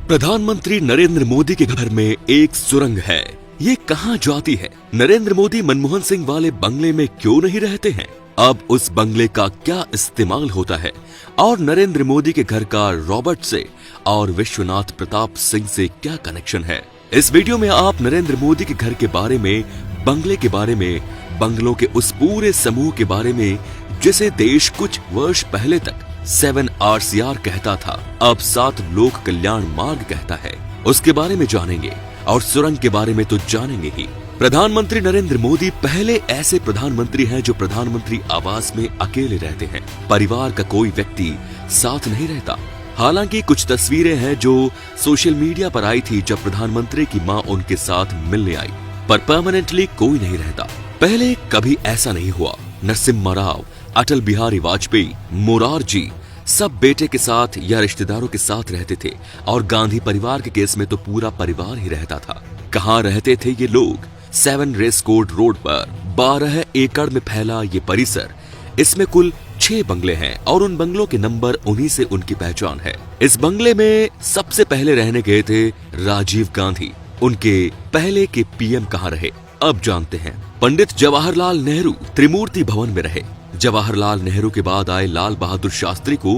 प्रधानमंत्री नरेंद्र मोदी के घर में एक सुरंग है। ये कहाँ जाती है? नरेंद्र मोदी मनमोहन सिंह वाले बंगले में क्यों नहीं रहते हैं? अब उस बंगले का क्या इस्तेमाल होता है और नरेंद्र मोदी के घर का रॉबर्ट से और विश्वनाथ प्रताप सिंह से क्या कनेक्शन है? इस वीडियो में आप नरेंद्र मोदी के घर के बारे में, बंगले के बारे में, बंगलों के उस पूरे समूह के बारे में जिसे देश कुछ वर्ष पहले तक 7 RCR कहता था, अब 7 लोक कल्याण मार्ग कहता है, उसके बारे में जानेंगे। और सुरंग के बारे में तो जानेंगे ही। प्रधानमंत्री नरेंद्र मोदी पहले ऐसे प्रधानमंत्री हैं जो प्रधानमंत्री आवास में अकेले रहते हैं। परिवार का कोई व्यक्ति साथ नहीं रहता। हालांकि कुछ तस्वीरें हैं जो सोशल मीडिया पर आई थी जब प्रधानमंत्री की मां उनके साथ मिलने आई, पर परमानेंटली कोई नहीं रहता। पहले कभी ऐसा नहीं हुआ। नरसिम्हा राव, अटल बिहारी वाजपेयी, मोरारजी सब बेटे के साथ या रिश्तेदारों के साथ रहते थे और गांधी परिवार के केस में तो पूरा परिवार ही रहता था। कहाँ रहते थे ये लोग? 7 रेस कोर्ट रोड पर 12 एकड़ में फैला ये परिसर। इसमें कुल 6 बंगले हैं और उन बंगलों के नंबर, उन्हीं से उनकी पहचान है। इस बंगले में सबसे पहले रहने गए थे राजीव गांधी। उनके पहले के पीएम कहाँ रहे, अब जानते हैं। पंडित जवाहरलाल नेहरू त्रिमूर्ति भवन में रहे। जवाहरलाल नेहरू के बाद आए लाल बहादुर शास्त्री को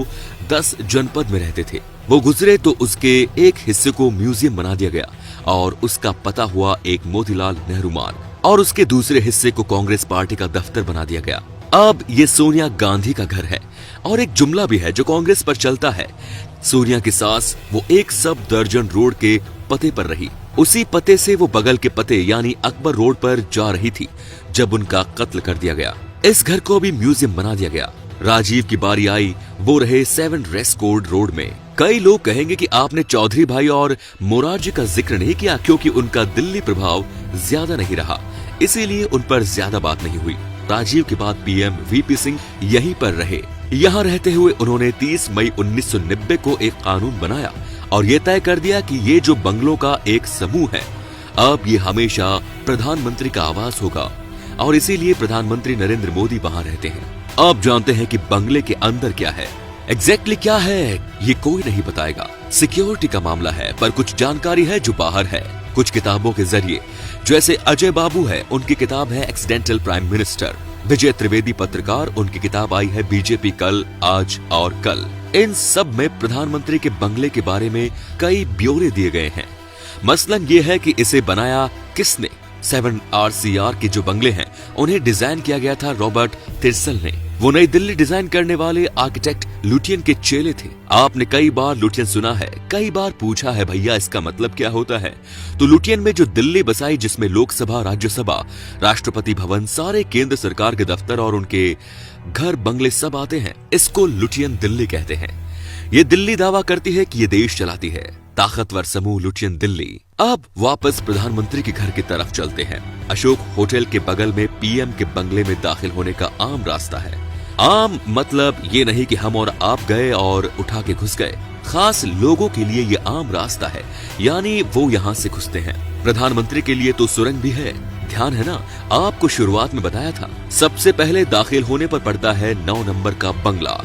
10 जनपद में रहते थे। वो गुजरे तो उसके एक हिस्से को म्यूजियम बना दिया गया और उसका पता हुआ एक मोतीलाल नेहरू मार्ग, और उसके दूसरे हिस्से को कांग्रेस पार्टी का दफ्तर बना दिया गया। अब ये सोनिया गांधी का घर है। और एक जुमला भी है जो कांग्रेस पर चलता है, सोनिया की सास वो एक सब दर्जन रोड के पते पर रही। उसी पते से वो बगल के पते यानी अकबर रोड पर जा रही थी जब उनका कत्ल कर दिया गया। इस घर को भी म्यूजियम बना दिया गया। राजीव की बारी आई, वो रहे 7 रेस कोर्ट रोड में। कई लोग कहेंगे कि आपने चौधरी भाई और मोरारजी का जिक्र नहीं किया क्योंकि उनका दिल्ली प्रभाव ज्यादा नहीं रहा, इसीलिए उन पर ज्यादा बात नहीं हुई। राजीव के बाद पीएम वीपी सिंह यहीं पर रहे। यहाँ रहते हुए उन्होंने 30 मई 1990 को एक कानून बनाया और ये तय कर दिया कि ये जो बंगलों का एक समूह है, अब ये हमेशा प्रधानमंत्री का आवास होगा और इसीलिए प्रधानमंत्री नरेंद्र मोदी वहां रहते हैं। अब जानते हैं कि बंगले के अंदर क्या है। एग्जैक्टली क्या है ये कोई नहीं बताएगा। सिक्योरिटी का मामला है, पर कुछ जानकारी है जो बाहर है, कुछ किताबों के जरिए। जैसे अजय बाबू है, उनकी किताब है एक्सीडेंटल प्राइम मिनिस्टर। विजय त्रिवेदी पत्रकार, उनकी किताब आई है बीजेपी कल, आज और कल। इन सब में प्रधानमंत्री के बंगले के बारे में कई ब्यौरे दिए गए हैं। मसलन ये है कि इसे बनाया किसने। 7 RCR के जो बंगले हैं उन्हें डिजाइन किया गया था रॉबर्ट तिर्सल ने। वो नई दिल्ली डिजाइन करने वाले आर्किटेक्ट लुटियन के चेले थे। आपने कई बार लुटियन सुना है, कई बार पूछा है भैया इसका मतलब क्या होता है। तो लुटियन में जो दिल्ली बसाई, जिसमें लोकसभा, राज्यसभा, राष्ट्रपति भवन, सारे केंद्र सरकार के दफ्तर और उनके घर बंगले सब आते हैं, इसको लुटियन दिल्ली कहते हैं। ये दिल्ली दावा करती है कि ये देश चलाती है। ताकतवर समूह लुटियन दिल्ली। अब वापस प्रधानमंत्री के घर की तरफ चलते हैं। अशोक होटल के बगल में पीएम के बंगले में दाखिल होने का आम रास्ता है। आम मतलब ये नहीं कि हम और आप गए और उठा के घुस गए। खास लोगों के लिए ये आम रास्ता है, यानी वो यहाँ से घुसते हैं। प्रधानमंत्री के लिए तो सुरंग भी है। ध्यान है ना, आपको शुरुआत में बताया था। सबसे पहले दाखिल होने पर पड़ता है 9 नंबर का बंगला।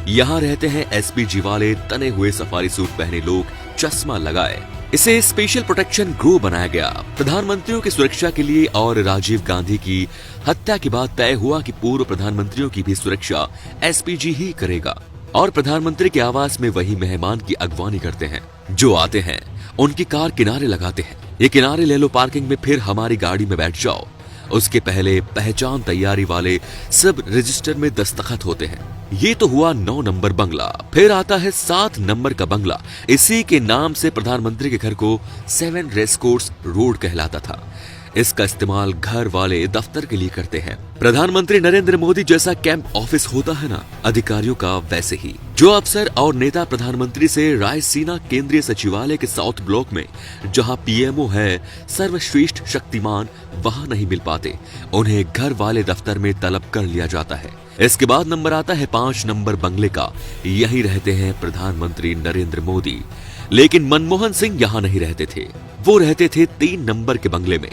यहाँ रहते हैं एसपीजी वाले तने हुए सफारी सूट पहने लोग, चश्मा लगाए। इसे स्पेशल प्रोटेक्शन ग्रुप बनाया गया प्रधानमंत्रियों की सुरक्षा के लिए। और राजीव गांधी की हत्या के बाद तय हुआ कि पूर्व प्रधानमंत्रियों की भी सुरक्षा एसपीजी ही करेगा। और प्रधानमंत्री के आवास में वही मेहमान की अगवानी करते हैं। जो आते हैं उनकी कार किनारे लगाते हैं। ये किनारे ले लो पार्किंग में, फिर हमारी गाड़ी में बैठ जाओ। उसके पहले पहचान तैयारी वाले सब रजिस्टर में दस्तखत होते हैं। ये तो हुआ 9 नंबर बंगला। फिर आता है 7 नंबर का बंगला। इसी के नाम से प्रधानमंत्री के घर को 7 रेस कोर्स रोड कहलाता था। इसका इस्तेमाल घर वाले दफ्तर के लिए करते हैं। प्रधानमंत्री नरेंद्र मोदी जैसा कैंप ऑफिस होता है ना अधिकारियों का, वैसे ही जो अफसर और नेता प्रधानमंत्री से रायसीना केंद्रीय सचिवालय के साउथ ब्लॉक में, जहां पीएमओ है सर्वश्रेष्ठ शक्तिमान, वहां नहीं मिल पाते, उन्हें घर वाले दफ्तर में तलब कर लिया जाता है। इसके बाद नंबर आता है 5 नंबर बंगले का। यहीं रहते हैं प्रधानमंत्री नरेंद्र मोदी। लेकिन मनमोहन सिंह यहाँ नहीं रहते थे, वो रहते थे 3 नंबर के बंगले में।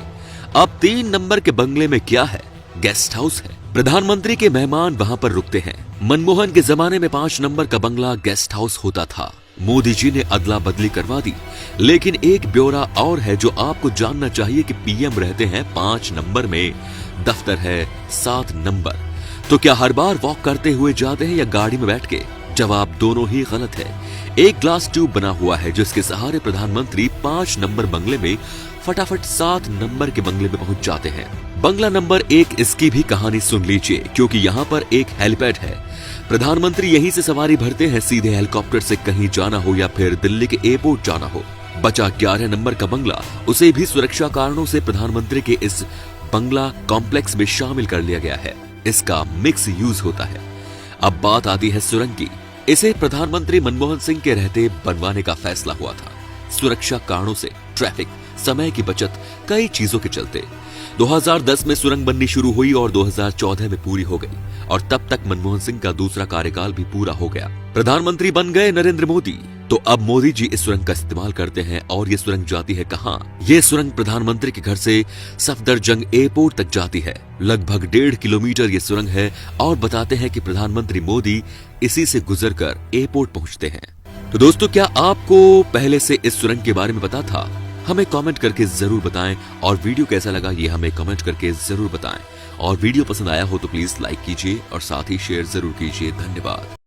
अब 3 नंबर के बंगले में क्या है? गेस्ट हाउस है। प्रधानमंत्री के मेहमान वहां पर रुकते हैं। मनमोहन के जमाने में 5 नंबर का बंगला गेस्ट हाउस होता था। मोदी जी ने अदला बदली करवा दी। लेकिन एक ब्यौरा और है जो आपको जानना चाहिए कि पीएम रहते हैं 5 नंबर में, दफ्तर है 7 नंबर। तो क्या हर बार वॉक करते हुए जाते हैं या गाड़ी में बैठ के? जवाब दोनों ही गलत है। एक ग्लास ट्यूब बना हुआ है जिसके सहारे प्रधानमंत्री 5 नंबर बंगले में फटाफट 7 नंबर के बंगले में पहुंच जाते हैं। बंगला नंबर 1, इसकी भी कहानी सुन लीजिए, क्योंकि यहाँ पर एक हेलीपैड है। प्रधानमंत्री यहीं से सवारी भरते हैं, सीधे हेलीकॉप्टर से कहीं जाना हो या फिर दिल्ली के एयरपोर्ट जाना हो। बचा 11 नंबर का बंगला, उसे भी सुरक्षा कारणों से प्रधानमंत्री के इस बंगला कॉम्प्लेक्स में शामिल कर लिया गया है। इसका मिक्स यूज होता है। अब बात आती है सुरंग की। इसे प्रधानमंत्री मनमोहन सिंह के रहते बनवाने का फैसला हुआ था। सुरक्षा कारणों से, ट्रैफिक, समय की बचत, कई चीजों के चलते 2010 में सुरंग बननी शुरू हुई और 2014 में पूरी हो गई, और तब तक मनमोहन सिंह का दूसरा कार्यकाल भी पूरा हो गया। प्रधानमंत्री बन गए नरेंद्र मोदी। तो अब मोदी जी इस सुरंग का इस्तेमाल करते हैं। और ये सुरंग जाती है कहां? ये सुरंग प्रधानमंत्री के घर से सफदरजंग एयरपोर्ट तक जाती है। लगभग 1.5 किलोमीटर ये सुरंग है, और बताते हैं कि प्रधानमंत्री मोदी इसी से गुजरकर एयरपोर्ट पहुंचते हैं। तो दोस्तों, क्या आपको पहले से इस सुरंग के बारे में पता था? हमें कमेंट करके जरूर बताएं, और वीडियो कैसा लगा ये हमें कमेंट करके जरूर बताएं। और वीडियो पसंद आया हो तो प्लीज लाइक कीजिए और साथ ही शेयर जरूर कीजिए। धन्यवाद।